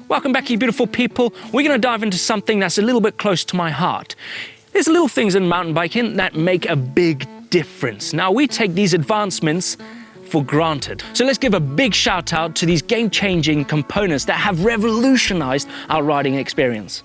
Welcome back, you beautiful people. We're going to dive into something that's a little bit close to my heart. There's little things in mountain biking that make a big difference. Now, we take these advancements for granted. So let's give a big shout out to these game-changing components that have revolutionized our riding experience.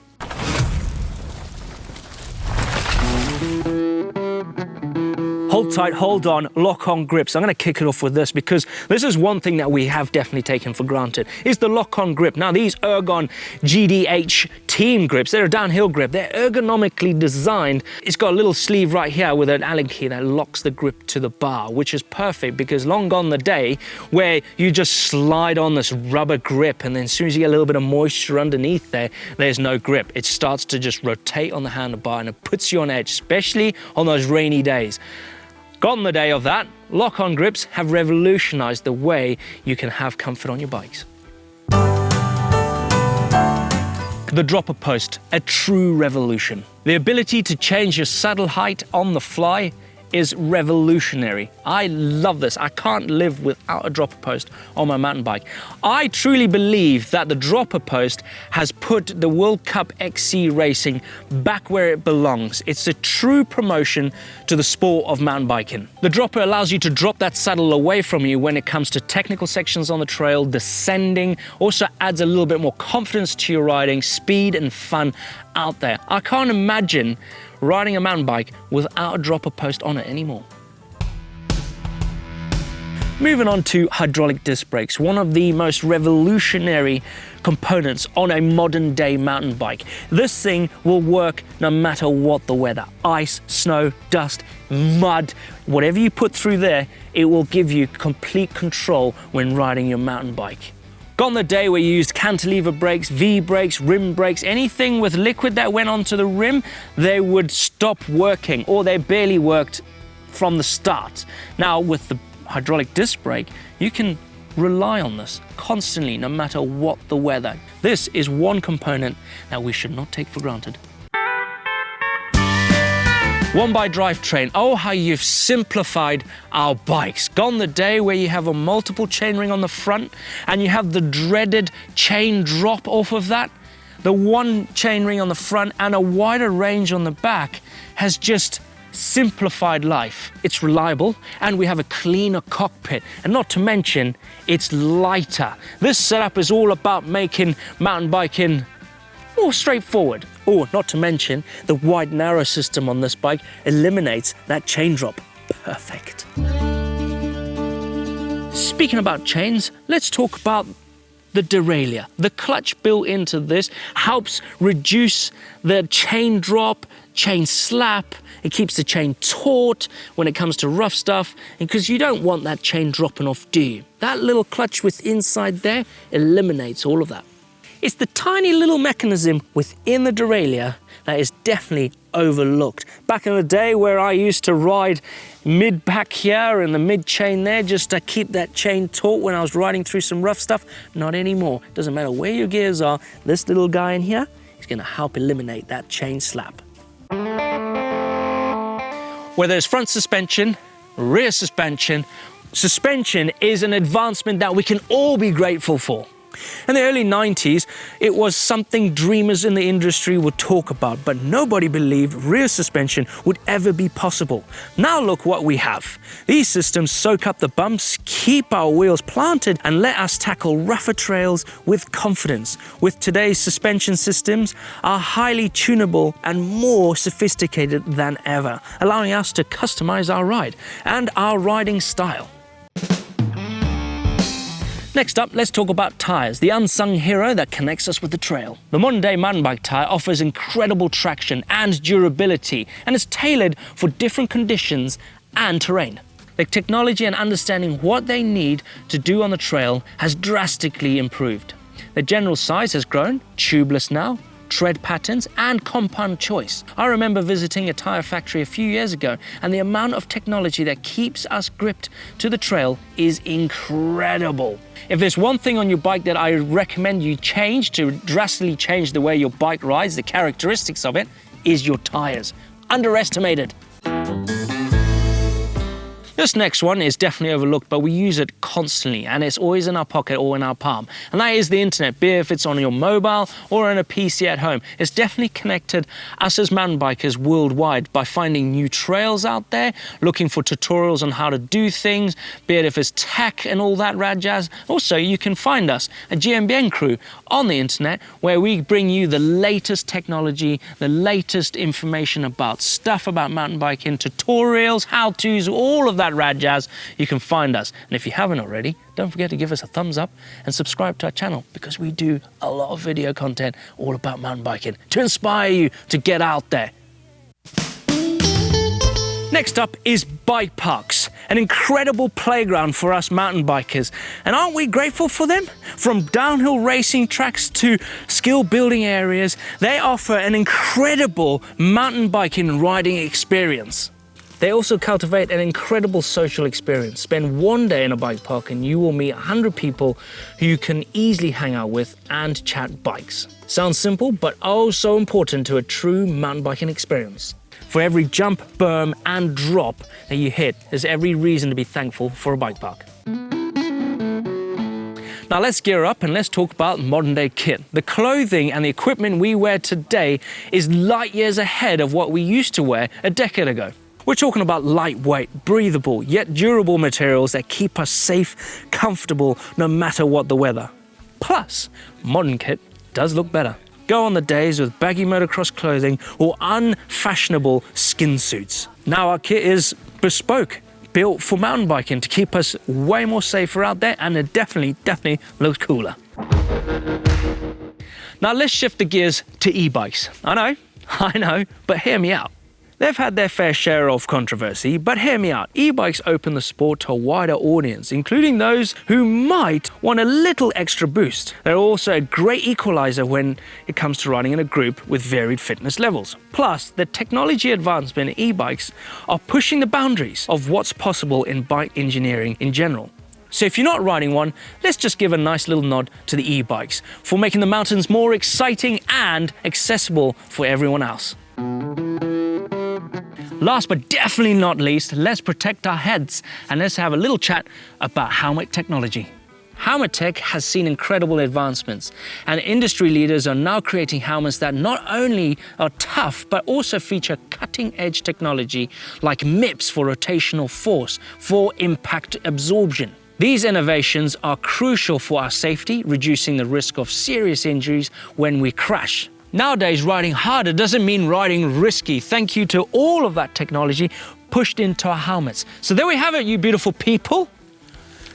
Hold tight, hold on, lock on grips. I'm going to kick it off with this because this is one thing that we have definitely taken for granted, is the lock on grip. Now these Ergon GDH team grips, they're a downhill grip. They're ergonomically designed. It's got a little sleeve right here with an Allen key that locks the grip to the bar, which is perfect because long gone the day where you just slide on this rubber grip and then as soon as you get a little bit of moisture underneath there, there's no grip. It starts to just rotate on the handlebar and it puts you on edge, especially on those rainy days. Gone the day of that. Lock-on grips have revolutionized the way you can have comfort on your bikes. The dropper post, a true revolution. The ability to change your saddle height on the fly is revolutionary. I love this. I can't live without a dropper post on my mountain bike. I truly believe that the dropper post has put the World Cup XC racing back where it belongs. It's a true promotion to the sport of mountain biking. The dropper allows you to drop that saddle away from you when it comes to technical sections on the trail, descending, also adds a little bit more confidence to your riding, speed and fun out there. I can't imagine riding a mountain bike without a dropper post on it anymore. Moving on to hydraulic disc brakes, one of the most revolutionary components on a modern day mountain bike. This thing will work no matter what the weather, ice, snow, dust, mud, whatever you put through there, it will give you complete control when riding your mountain bike. Gone the day where you used cantilever brakes, V-brakes, rim brakes, anything with liquid that went onto the rim, they would stop working or they barely worked from the start. Now with the hydraulic disc brake, you can rely on this constantly, no matter what the weather. This is one component that we should not take for granted. One by Drivetrain. Oh, how you've simplified our bikes. Gone the day where you have a multiple chainring on the front and you have the dreaded chain drop off of that. The one chainring on the front and a wider range on the back has just simplified life. It's reliable and we have a cleaner cockpit, and not to mention it's lighter. This setup is all about making mountain biking more straightforward. Oh, not to mention the wide narrow system on this bike eliminates that chain drop. Perfect. Speaking about chains, let's talk about the derailleur. The clutch built into this helps reduce the chain drop, chain slap. It keeps the chain taut when it comes to rough stuff, because you don't want that chain dropping off, do you? That little clutch with inside there eliminates all of that. It's the tiny little mechanism within the derailleur that is definitely overlooked. Back in the day where I used to ride mid back here and the mid chain there just to keep that chain taut when I was riding through some rough stuff, not anymore. Doesn't matter where your gears are, this little guy in here is going to help eliminate that chain slap. Whether it's front suspension, rear suspension, suspension is an advancement that we can all be grateful for. In the early 90s, it was something dreamers in the industry would talk about, but nobody believed rear suspension would ever be possible. Now look what we have. These systems soak up the bumps, keep our wheels planted, and let us tackle rougher trails with confidence. With today's suspension systems are highly tunable and more sophisticated than ever, allowing us to customize our ride and our riding style. Next up, let's talk about tyres, the unsung hero that connects us with the trail. The modern day mountain bike tyre offers incredible traction and durability and is tailored for different conditions and terrain. The technology and understanding what they need to do on the trail has drastically improved. The general size has grown, tubeless now, tread patterns and compound choice. I remember visiting a tyre factory a few years ago, and the amount of technology that keeps us gripped to the trail is incredible. If there's one thing on your bike that I recommend you change to drastically change the way your bike rides, the characteristics of it, is your tyres. Underestimated. This next one is definitely overlooked, but we use it constantly and it's always in our pocket or in our palm. And that is the internet, be it if it's on your mobile or on a PC at home. It's definitely connected us as mountain bikers worldwide by finding new trails out there, looking for tutorials on how to do things, be it if it's tech and all that rad jazz. Also, you can find us, a GMBN crew, on the internet where we bring you the latest technology, the latest information about stuff about mountain biking, tutorials, how-tos, all of that rad jazz. You can find us. And if you haven't already, don't forget to give us a thumbs up and subscribe to our channel, because we do a lot of video content all about mountain biking to inspire you to get out there. Next up is bike parks, an incredible playground for us mountain bikers. And aren't we grateful for them? From downhill racing tracks to skill building areas, they offer an incredible mountain biking and riding experience. They also cultivate an incredible social experience. Spend one day in a bike park and you will meet 100 people who you can easily hang out with and chat bikes. Sounds simple, but oh so important to a true mountain biking experience. For every jump, berm and drop that you hit, there's every reason to be thankful for a bike park. Now let's gear up and let's talk about modern day kit. The clothing and the equipment we wear today is light years ahead of what we used to wear a decade ago. We're talking about lightweight, breathable, yet durable materials that keep us safe, comfortable, no matter what the weather. Plus, modern kit does look better. Go on the days with baggy motocross clothing or unfashionable skin suits. Now our kit is bespoke, built for mountain biking to keep us way more safer out there, and it definitely looks cooler. Now let's shift the gears to e-bikes. I know, but hear me out. They've had their fair share of controversy, but hear me out. E-bikes open the sport to a wider audience, including those who might want a little extra boost. They're also a great equalizer when it comes to riding in a group with varied fitness levels. Plus, the technology advancement in e-bikes are pushing the boundaries of what's possible in bike engineering in general. So if you're not riding one, let's just give a nice little nod to the e-bikes for making the mountains more exciting and accessible for everyone else. Last but definitely not least, let's protect our heads and let's have a little chat about helmet technology. Helmet tech has seen incredible advancements, and industry leaders are now creating helmets that not only are tough but also feature cutting-edge technology like MIPS for rotational force for impact absorption. These innovations are crucial for our safety, reducing the risk of serious injuries when we crash. Nowadays, riding harder doesn't mean riding risky. Thank you to all of that technology pushed into our helmets. So there we have it, you beautiful people.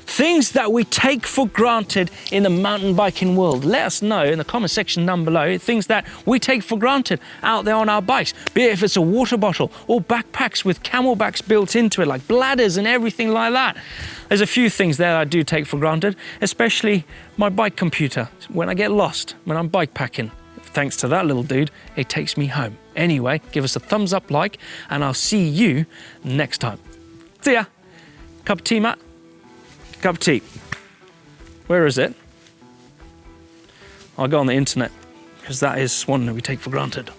Things that we take for granted in the mountain biking world. Let us know in the comment section down below things that we take for granted out there on our bikes. Be it if it's a water bottle or backpacks with camelbacks built into it, like bladders and everything like that. There's a few things there I do take for granted, especially my bike computer. When I get lost, when I'm bike packing. Thanks to that little dude, it takes me home. Anyway, give us a thumbs up, like, and I'll see you next time. See ya. Cup of tea, Matt? Cup of tea. Where is it? I'll go on the internet, because that is one that we take for granted.